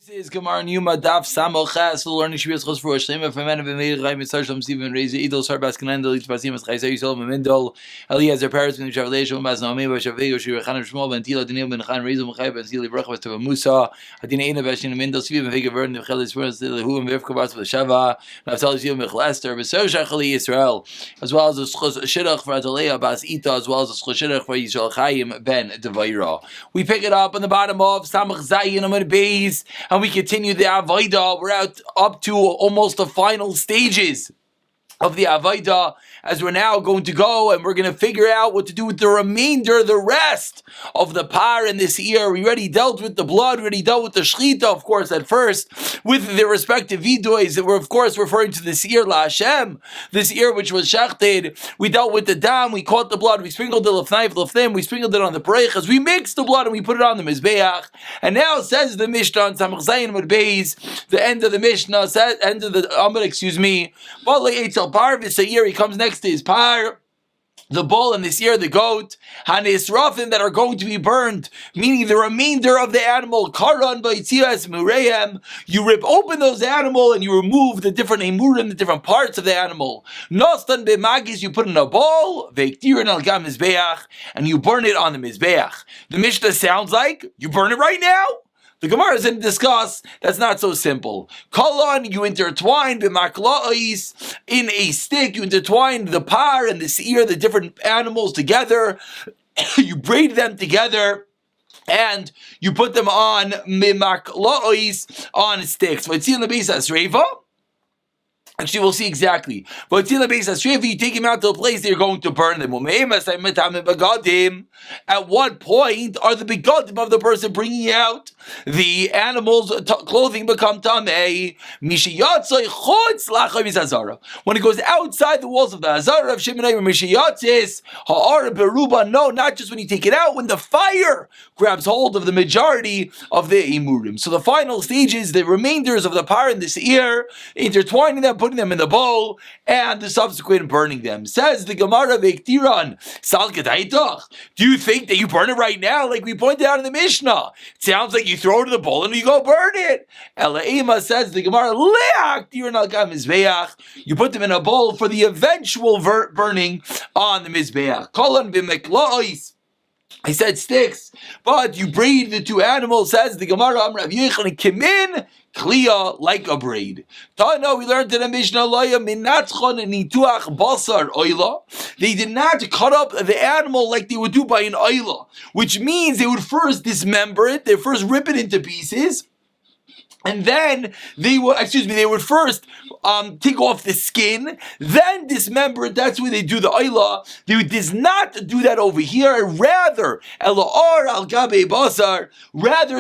This is Gemara and Yoma Daf Samochas. The learning should be as close for a shlema for men of Emir Chaim Mitzvah Stephen Reiser Idol Sarbas Kanandel Each Basim as Chaisei Yisrael Memindol Eliezer Paris Ben Shavlei Bas Naomi Bashavei Yoshir Chanan Shmuel Ben Tila Daniel Ben Chan Reiser Mechai Ben Sili Bracha Bas Tava Musa Adina Eina Bashin Memindol Stephen Vega Vern Nechelis Vern Hu and Vivka Bas Shava Naftal Yisrael Michel Esther Beser Shachali Yisrael, as well as the Shidduch for Adalea Bas Ita, as well as the Shidduch for Yisrael Chaim Ben Devaira. We pick it up on the bottom of Samach Zayin Amud Beis, and we continue the Avodah. We're up to almost the final stages of the Avodah, as we're now going to go and we're going to figure out what to do with the remainder, the rest of the par in this year. We already dealt with the blood, we already dealt with the shechita, of course, at first, with the respective vidois that were, of course, referring to this year, La Hashem, this year which was shechted. We dealt with the dam, we caught the blood, we sprinkled the lefnai lefnim, we sprinkled it on the brechas, we mixed the blood and we put it on the mizbeach. And now says the Mishnah on Samach Zayin Amud Beis, the end of the Mishnah, end of the Amud, excuse me, Parvis, a year he comes next to his par, the bull, and this year the goat, hanisrafim that are going to be burned, meaning the remainder of the animal, karan ba'itzias mureim, you rip open those animal and you remove the different emurim, the different parts of the animal. Nostan b'magis, you put in a bowl, ve'iktirin al gam mizbeach, and you burn it on the mizbeach. The Mishnah sounds like you burn it right now. The Gemara is going to discuss that's not so simple. Kolon, you intertwine b'makla'is, in a stick, you intertwine the par and the seir, the different animals together, you braid them together, and you put them on b'makla'is, on sticks. V'tzin l'beis reva. Actually, we'll see exactly. But you take him out to a place that you're going to burn them. At what point are the begadim of the person bringing out the animal's clothing become tamei? When it goes outside the walls of the Hazara of Shemoneh, no, not just when you take it out, when the fire grabs hold of the majority of the imurim. So the final stage is the remainders of the par and the seir, intertwining them, putting them in the bowl, and the subsequent burning them. Says the Gemara Veiktiran, Sal Kedaitach. Do you think that you burn it right now, like we pointed out in the Mishnah? It sounds like you throw it in the bowl and you go burn it. Elaima, says the Gemara, you put them in a bowl for the eventual burning on the Mizbeach. Kolon b'mekla'is. I said sticks, but you braid the two animals, says the Gemara, Rav Yechon, Kimin, Kliya, like a braid. Tano, we learned in the Mishnah, they did not cut up the animal like they would do by an oila, which means they would first dismember it, they first rip it into pieces, and then they would first take off the skin, then dismember it. That's where they do the oila. They does not do that over here. Rather, rather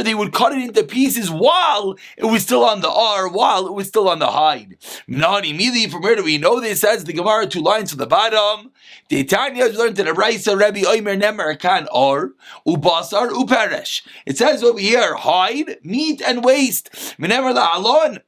they would cut it into pieces while it was still on the while it was still on the hide. Immediately, from where do we know this? Says the Gemara, 2 lines from the bottom. The Tanya learned in the Raisa, Rabbi Omer Nemer Kan Or Ubasar Uperesh. It says over here, hide, meat, and waste. Menemer la'alon.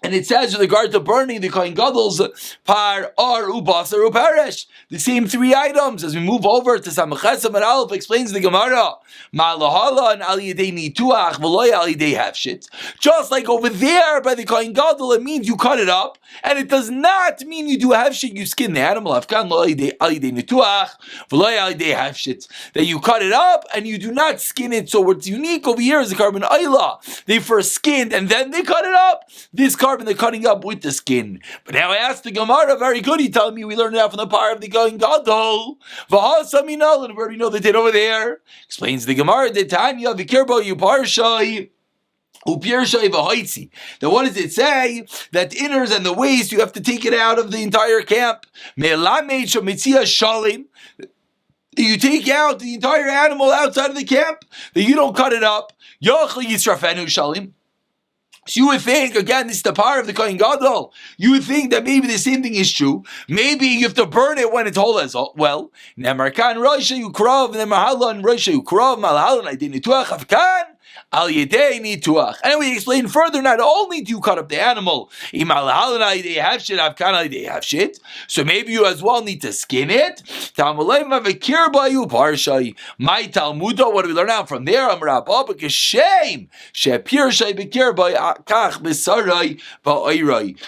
And it says with regard to burning the Kohen Gadol's par or ubasar uparesh, the same 3 items. As we move over to Samachas Amar Aleph, explains the Gemara, ma'alahala al yedei nituach v'loy al yedei hafshit. Just like over there by the Kohen Gadol, it means you cut it up, and it does not mean you do hafshit. You skin the animal. Afkan lo al yedei nituach v'loy al yedei hafshit. That you cut it up and you do not skin it. So what's unique over here is the carbon oila. They first skinned and then they cut it up. This carbon they're cutting up with the skin. But now I asked the Gemara, very good, he telling me we learned it out from the par of the Kohen Gadol. V'hasaminal, and where do we know they did over there? Explains the Gemara, the Tanya, v'kirbo yu parshai, u'pirshai v'haitzi. Then what does it say? That the inners and the waist, you have to take it out of the entire camp. Me'elamed shamitzia shalim. You take out the entire animal outside of the camp, that you don't cut it up. Yochli yisrafenu shalim. So you would think, again, this is the power of the Kohen Gadol. You would think that maybe the same thing is true. Maybe you have to burn it when it's whole as well. Nemar kan roisha yukrav, nemar halon roisha yukrav, mal halon aydin nituach avkan. al yedei nituach. And we explain further, not only do you cut up the animal, so maybe you as well need to skin it. My Talmuda, what do we learn out from there?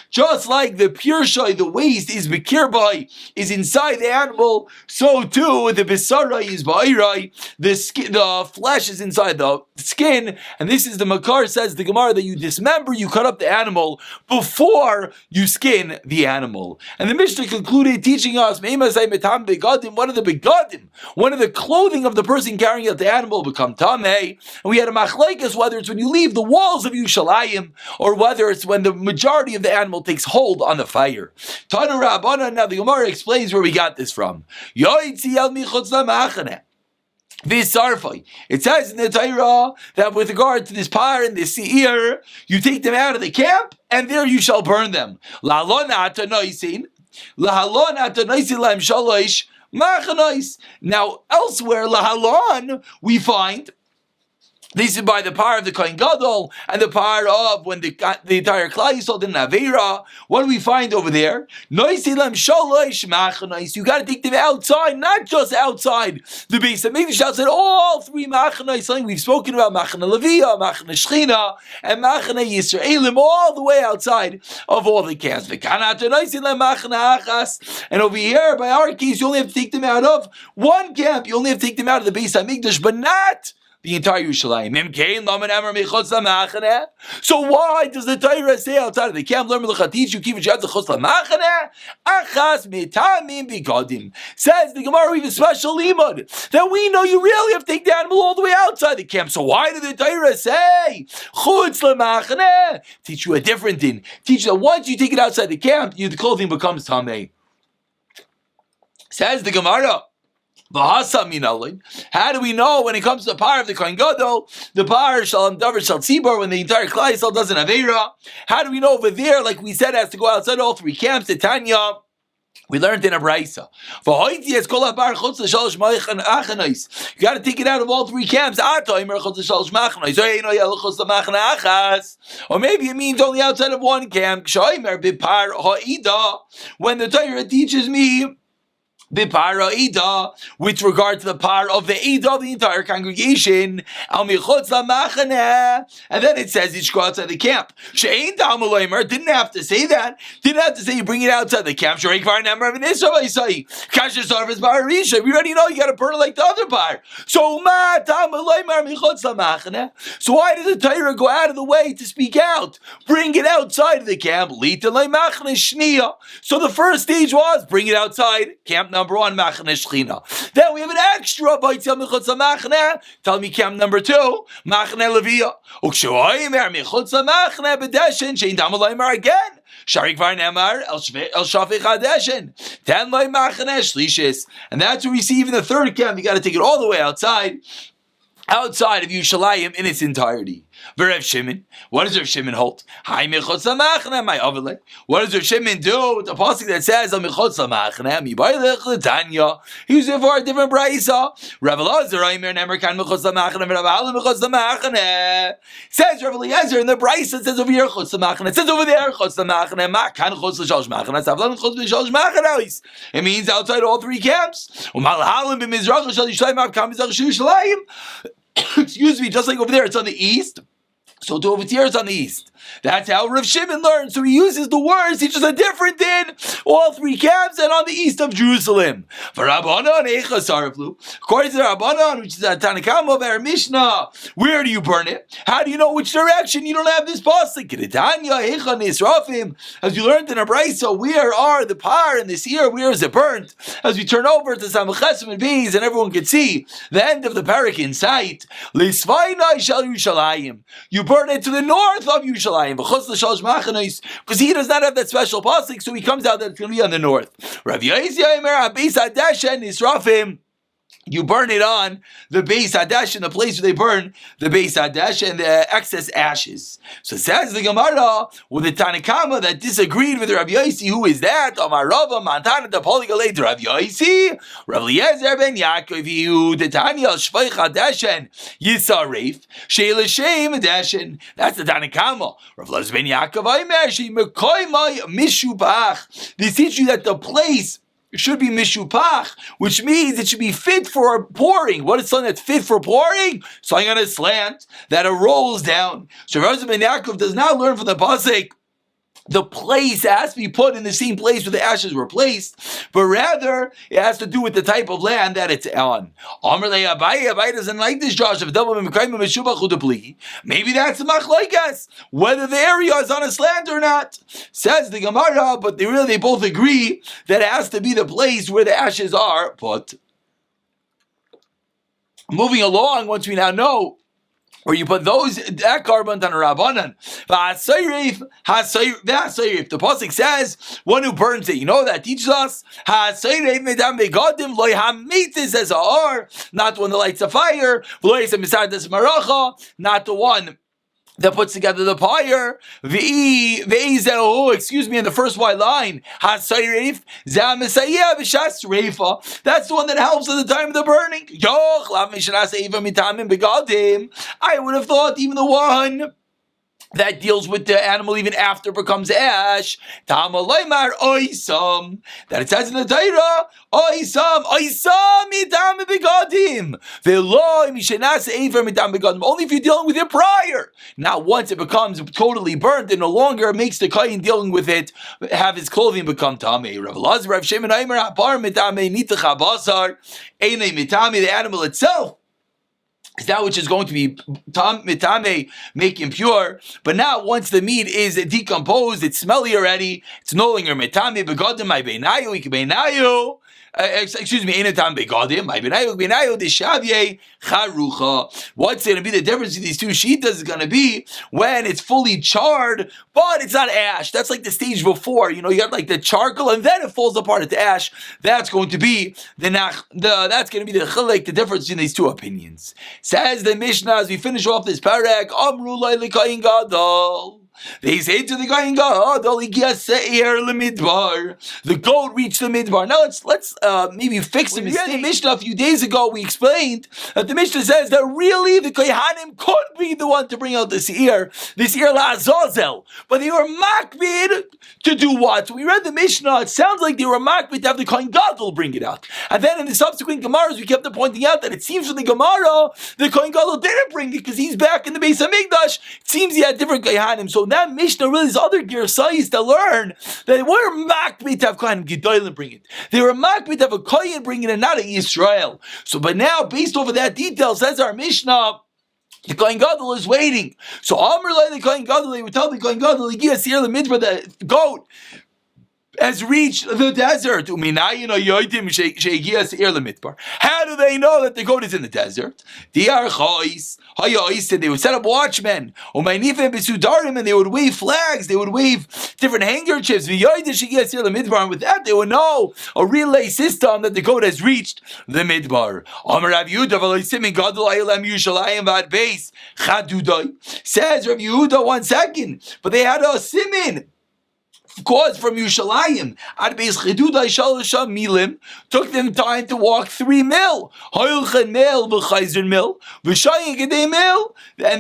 Just like the pure shay, the waste is bekirbai, is inside the animal, so too the besarai is ba'irai, the flesh is inside the skin, and this is the Makar says, the Gemara, that you dismember, you cut up the animal before you skin the animal. And the Mishnah concluded teaching us, one of the begadim, one of the clothing of the person carrying out the animal become tamei, and we had a machlekes whether it's when you leave the walls of Yushalayim, or whether it's when the majority of the animal takes hold on the fire. Tana Rabbana, now the Gemara explains where we got this from. It says in the Torah that with regard to this par and this seir, you take them out of the camp, and there you shall burn them. Now, elsewhere, lahalon, we find this is by the power of the Kohen Gadol and the power of when the entire Klal Yisrael did an Aveira. What do we find over there? You got to take them outside, not just outside the base of Mikdash, outside all three machanais. Something we've spoken about, Machane Leviyah, Machane Shechina, and Machane Yisraelim, all the way outside of all the camps. And over here, by our case, you only have to take them out of one camp. You only have to take them out of the base of Mikdash, but not the entire Yerushalayim. So why does the Torah say outside of the camp? Says the Gemara, we have a special limud that we know you really have to take the animal all the way outside the camp. So why did the Torah say teach you a different thing? Teach you that once you take it outside the camp, the clothing becomes tamei. Says the Gemara, how do we know when it comes to the power of the Kohen Gadol, the power Shalom Davar Shal Tzibor, when the entire Klal Yisrael does an Aveira? How do we know over there, like we said, has to go outside all three camps? The Tanya, we learned in a Braisa. You got to take it out of all three camps. Or maybe it means only outside of one camp. When the Torah teaches me Bipara Ida, with regard to the power of the Ida of the entire congregation, and then it says you should go outside the camp. Didn't have to say that. Didn't have to say you bring it outside the camp. We already know you got to burn it like the other bar. So why does the Torah go out of the way to speak out? Bring it outside of the camp. So the first stage was bring it outside camp number one, Machane Shechina. Then we have an extra by Tzil Mechutz HaMachane. Tell me camp number two, Machane Leviyah. Ukshoimer Mechutz HaMachane B'deshen Shein Dam Leimer again. Sharik Var Nemar El Shafich HaDeshen. Ten Lei Machane Shlishis. And that's where we see even the third camp. You got to take it all the way outside of Yushalayim in its entirety. Rav Shimon, what does Rav Shimon hold? What does Rav Shimon do with the pasuk that says he was there for a different brayso? Rav Elazar says Rav Eliezer in the brayso, it says over here it says over there it means outside all three camps. Excuse me, just like over there it's on the east, so to over here it's on the east. That's how Rav Shimon learned. So he uses the words, teaches a different in all three camps and on the east of Jerusalem. For Rabbanon, according to the Rabbanon, which is a Tanakama of our Mishnah, where do you burn it? How do you know which direction? You don't have this pasuk. As you learned in a Brayso, where are the par and the seer? Where is it burnt? As we turn over to Samachesem and Bees, and everyone can see the end of the parak in sight. You burn it to the north of Yerushalayim. Because he does not have that special pasuk, so he comes out that it's going to be on the north. Rav Yossi Omer Abis Hadeshen Nisrafim. you burn it on the Beis Hadash, in the place where they burn the Beis Hadash and the excess ashes. So says the Gemara with the Tanakama that disagreed with Rav Yosi. Who is that? Amar Rava Mantana the Poligalei Rav Yosi, Rav Eliezer ben Yaakov Yehu the Tanya Shvei Hadashen Yisaref Sheila Shem Hadashen. That's the Tanakama. Rav Eliezer ben Yaakov Aimer She Mekoymai Mishubach. They teach you that the place should be mishupach, which means it should be fit for pouring. What is something that's fit for pouring? Something on a slant that it rolls down. So Rav ben Yaakov does not learn from the pasuk the place has to be put in the same place where the ashes were placed, but rather it has to do with the type of land that it's on. Abaye doesn't like this, Josh. Maybe that's the machlokes, whether the area is on a slant or not. Says the Gemara, but they both agree that it has to be the place where the ashes are put. Moving along, once we now know or you put that carbon on a rabbanan. The pasuk says one who burns it. You know that teaches us not the one that lights a fire, not the one that puts together the pyre. In the first white line, that's the one that helps at the time of the burning. I would have thought even the one that deals with the animal even after it becomes ash. That it says in the Torah, only if you're dealing with it prior. Now, once it becomes totally burnt, it no longer makes the kohen dealing with it have his clothing become tamei. The animal itself is that which is going to be mitame, make impure. But now, once the meat is decomposed, it's smelly already. It's no longer mitame. Begodim my beinayu, ikbeinayu. Excuse me, einatam begodim my beinayu deshavye charucha. What's going to be the difference in these two shitas is going to be when it's fully charred, but it's not ash. That's like the stage before. You got like the charcoal, and then it falls apart at the ash. That's going to be the chilek, the difference in these two opinions. Says the Mishnah as we finish off this parak, Amru lai l'kayin gadol. They say to the Kohen Gadol, the goat reached the midbar. Now let's maybe fix a mistake. In the Mishnah a few days ago, we explained that the Mishnah says that really the Kohanim could be the one to bring out this ear la'azazel, but they were makbid to do what? So we read the Mishnah. It sounds like they were makbid to have the Kohen Gadol bring it out, and then in the subsequent Gemaras we kept on pointing out that it seems from the Gemara the Kohen Gadol didn't bring it because he's back in the Beis Hamikdash. It seems he had different Kohanim. So that Mishnah really is other Gersayis to learn that they were makbid to have Kohen Gedolim bring it. They were makbid to have a Kohen bring it and not a Yisrael. So, but now, based over that detail, says our Mishnah, the Kohen Gadol is waiting. So, Amr Lai the Kohen Gadol, they would tell the Kohen Gadol, the goat has reached the desert. How do they know that the goat is in the desert? They would set up watchmen, and they would wave flags, they would wave different handkerchiefs. And with that, they would know a relay system that the goat has reached the midbar. Says Rav Yehuda, 1 second, but they had a simin. Cause from Yushalayim, took them time to walk 3 mil. And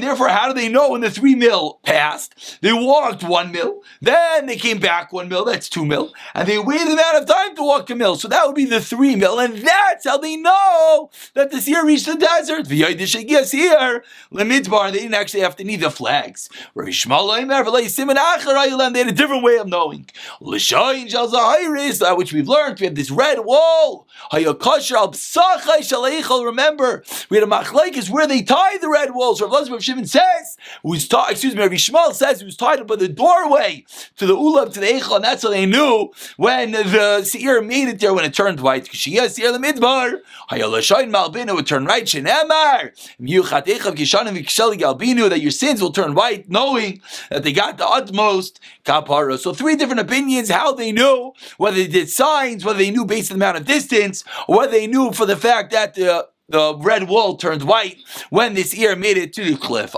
therefore, how do they know when the 3 mil passed? They walked 1 mil, then they came back 1 mil, that's 2 mil, and they waited the amount of time to walk a mil, so that would be the 3 mil, and that's how they know that the seer reached the desert. They didn't actually have to need the flags. They had a different way of knowing. Which we've learned, we have this red wall. Remember, we had a machlokes where they tie the red walls. Rav Shimon says, Rav Shmuel says it was tied up by the doorway to the ulam, to the eichel, and that's how they knew when the seir made it there, when it turned white. Because she has seir the midbar. It would turn right. That your sins will turn white, knowing that they got the utmost kapara. So 3 three different opinions how they knew, whether they did signs, whether they knew based on the amount of distance, or whether they knew for the fact that the red wool turned white when this ear made it to the cliff.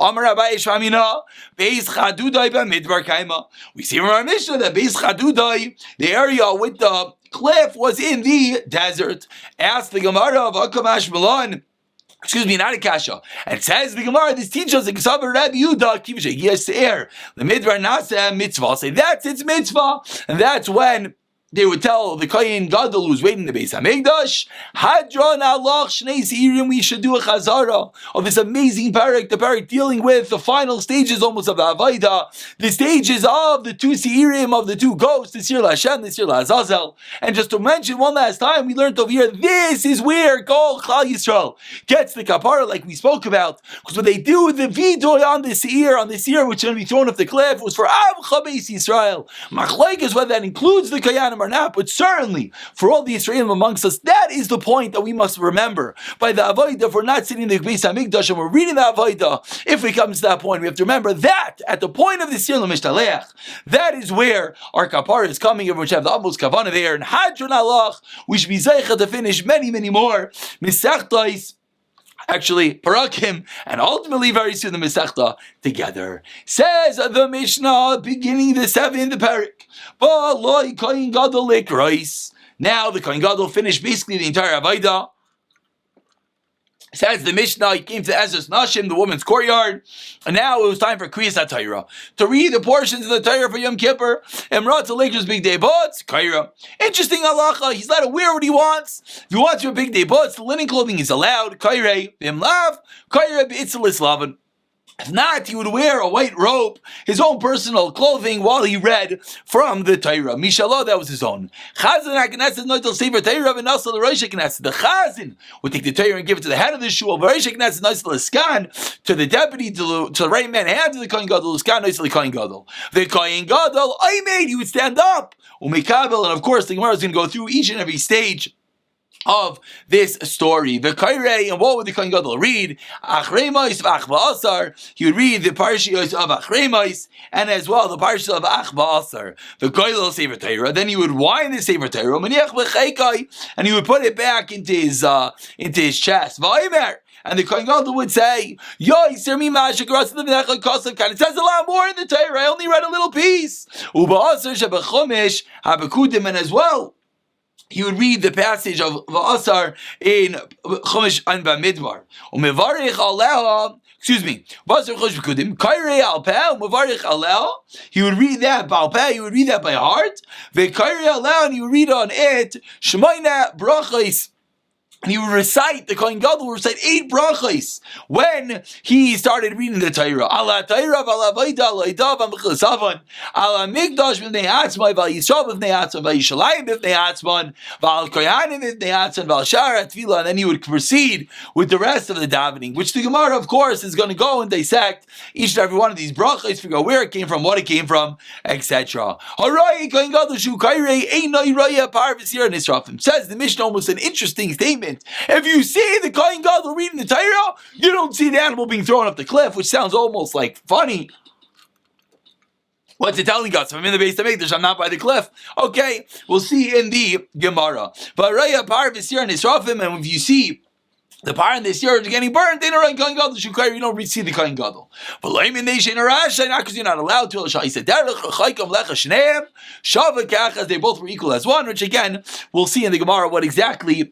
We see from our Mishnah that Beis Chadudai, the area with the cliff, was in the desert. Ask the Gemara of Akamash Milan. Excuse me, not a kasha. And says the Gemara, this teaches us Ksavar Rabbi Yehuda Kivshe Yeser the Midbar Nasa mitzvah. Say that's its mitzvah, and that's when they would tell the Kohen Gadol who's waiting in the Beis Hamikdash, Hadron Allah Shnei Seirim, we should do a chazara of this amazing parak, the parak dealing with the final stages almost of the Avaida, the stages of the two Seirim, of the two ghosts, the Sir Lashem, the Sir Lazazel. And just to mention one last time, we learned over here, this is where Kol Klal Yisrael gets the kapara like we spoke about, because when they do the vidoy on the Seir, which is going to be thrown off the cliff, was for Avcha Beis Yisrael. Machlaik is whether that includes the Kayanim or not, but certainly for all the Israelim amongst us, that is the point that we must remember. By the Avodah, if we're not sitting in the Beis Hamikdash and we're reading the Avodah, if we come to that point, we have to remember that at the point of the Sir L'Mishtaleach, that is where our kapara is coming, and we should have the Amos Kavana there, and Hadron Allah, we should be zeicha to finish many, many more Misachtais, actually Parakim, and ultimately very soon the Masechta together. Says the Mishnah, beginning the 7th parak. Now the Kohen Gadol finished basically the entire Avaida. Says the Mishnah, he came to Ezra's Nashim, the woman's courtyard, and now it was time for Kriyas HaTorah, to read the portions of the Torah for Yom Kippur, Emrat to Laker's big day butts, Kaira. Interesting halacha, he's allowed to wear what he wants. If he wants your big day butts, the linen clothing is allowed, Kaira, Bimlav, Kaira, B'itzelis Lavan. If not, he would wear a white robe, his own personal clothing, while he read from the Torah. Mishalah, that was his own. Chazan HaKnesset noitel sefer Torah v'nasal l'rosh HaKnesset. The Chazan would take the Torah and give it to the head of the shul. V'rosh HaKnesset noitel l'skan, to the deputy, to the right man hand, to the Kohen Gadol l'skan noitel l'Kohen Gadol. The Kohen Gadol, he would stand up. Umekabel, and of course the Gemara is going to go through each and every stage of this story. The Kairei, and what would the Kohen Gadol read? Achreimais v'achba'asar. He would read the parshiyos of Achreimais, and as well the parshiyos of Achba'asar. The Kohen Sefer Torah. Then he would wind the Sefer Torah, maniach b'cheikai, and he would put it back into his chest. V'aymer. And the Kohen Gadol would say, it says a lot more in the Torah. I only read a little piece. Uba'asar shebechumish habekudim, and as well he would read the passage of V'asar in Chumash and Bamidbar. Umevarich aleha, excuse me, V'asar Chumash B'kudim, Kairei al peh, Umevarich aleha, he would read that by peh, he would read that by heart, V'kairei aleha, and he would read on it, Shemaina brachos, and he would recite, the Kohen Gadol would recite 8 brachos when he started reading the Torah. Ala Torah, Ala Vaida, Ala Idav, Ala Savan, Ala Migdash, B'nei Atzman, Val Yisrael, B'nei Atzman, Val Yishalayim, B'nei Atzman, Val Koyanim, B'nei Atzman, Val Shara, Tefillah, and then he would proceed with the rest of the davening, which the Gemara, of course, is going to go and dissect each and every one of these brachos, figure out where it came from, what it came from, etc. Harai Kohen Gadol Shu Kairei Einai Raya Par V'Sir Nisrafim. Says the Mishnah, almost an interesting statement. If you see the Kohen Gadol reading the Torah, you don't see the animal being thrown off the cliff, which sounds almost like funny. What's it telling us? If I'm in the Beis Hamikdash, I'm not by the cliff. Okay, we'll see in the Gemara. But Raya Par V'Sir Nisrafim, and if you see the par in this year is getting burned, they don't Kohen Gadol Shukari, you don't see the Kohen Gadol. But Laimin Nation Arash, not because you're not allowed to, as they both were equal as one, which again, we'll see in the Gemara what exactly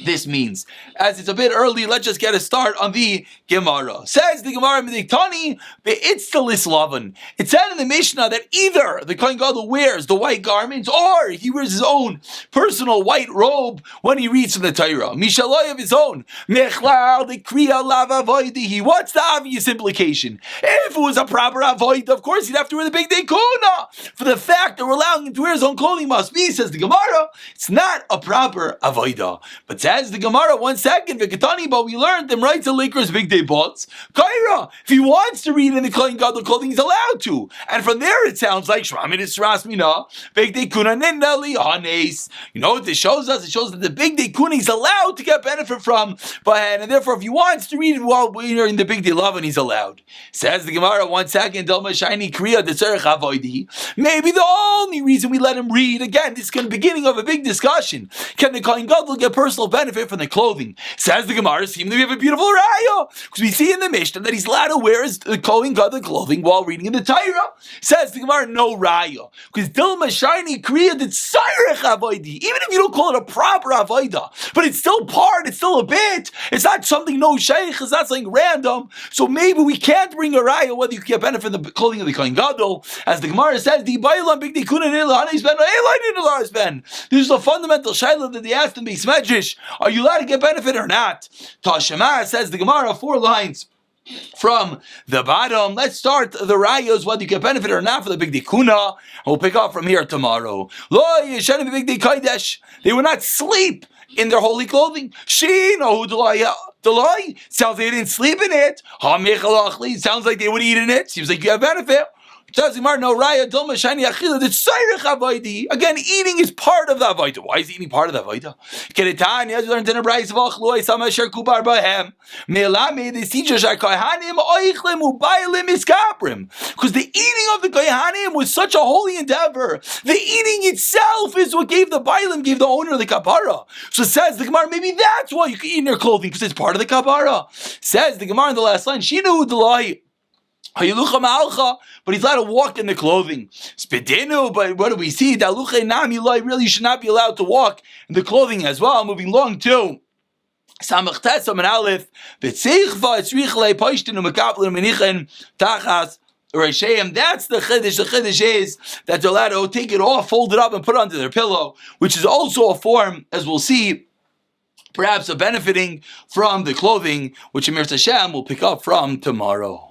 this means. As it's a bit early, let's just get a start on the Gemara. Says the Gemara, it said in the Mishnah that either the Kohen Gadol wears the white garments or he wears his own personal white robe when he reads from the Torah. Mishaloi of his own. What's the obvious implication? If it was a proper avoid, of course he'd have to wear the big day kuna. For the fact that we're allowing him to wear his own clothing must be, says the Gemara, it's not a proper avoida. But Says the Gemara, 1 second, Vikatani, but we learned them right to Laker's big day bots. Kaira, if he wants to read in the Kohen Gadol clothing, he's allowed to. And from there it sounds like Shramid is Rasmina, big day Kunaninda Lihanes. You know what this shows us? It shows that the big day Kuna is allowed to get benefit from, and therefore if he wants to read it while we're in the big day Lavan, he's allowed. Says the Gemara, 1 second, Dalma Shiny Kriya Detzerech Avoidi. Maybe the only reason we let him read, again, this is the beginning of a big discussion. Can the Kohen Gadol get personal benefit from the clothing? Says the Gemara, seem to have a beautiful raya, because we see in the Mishnah that he's allowed to wear his Kohen Gadol clothing while reading in the Torah. Says the Gemara, no raya, because Dilma Shiny Kriya Detzerech Avoidi. Even if you don't call it a proper avoida, but it's still part, it's still a bit, it's not something no sheikh, it's not something random, so maybe we can't bring a raya whether you can get benefit from the clothing of the Kohen Gadol. As the Gemara says, this is a fundamental shayla that they asked in Beis Medrash, are you allowed to get benefit or not? Tashema, says the Gemara, 4 lines from the bottom. Let's start the rayos, whether you get benefit or not for the big dikuna. We'll pick up from here tomorrow. They would not sleep in their holy clothing. Delay sounds like they didn't sleep in it. Sounds like they would eat in it. Seems like you have benefit. Again, eating is part of the avodah. Why is eating part of the avodah? As we learned in a brayz, because the eating of the kohanim was such a holy endeavor. The eating itself is what gave the bailim, gave the owner the kapara. So says the Gemara, maybe that's why you can eat in your clothing, because it's part of the kapara. Says the Gemara in the last line, Shinu Delay. But he's allowed to walk in the clothing. But what do we see? That really should not be allowed to walk in the clothing as well. Moving along to Samach Tesam and Aleph. That's the chiddush. The chiddush is that they're allowed to take it off, fold it up, and put it under their pillow, which is also a form, as we'll see, perhaps of benefiting from the clothing, which Amir Hashem will pick up from tomorrow.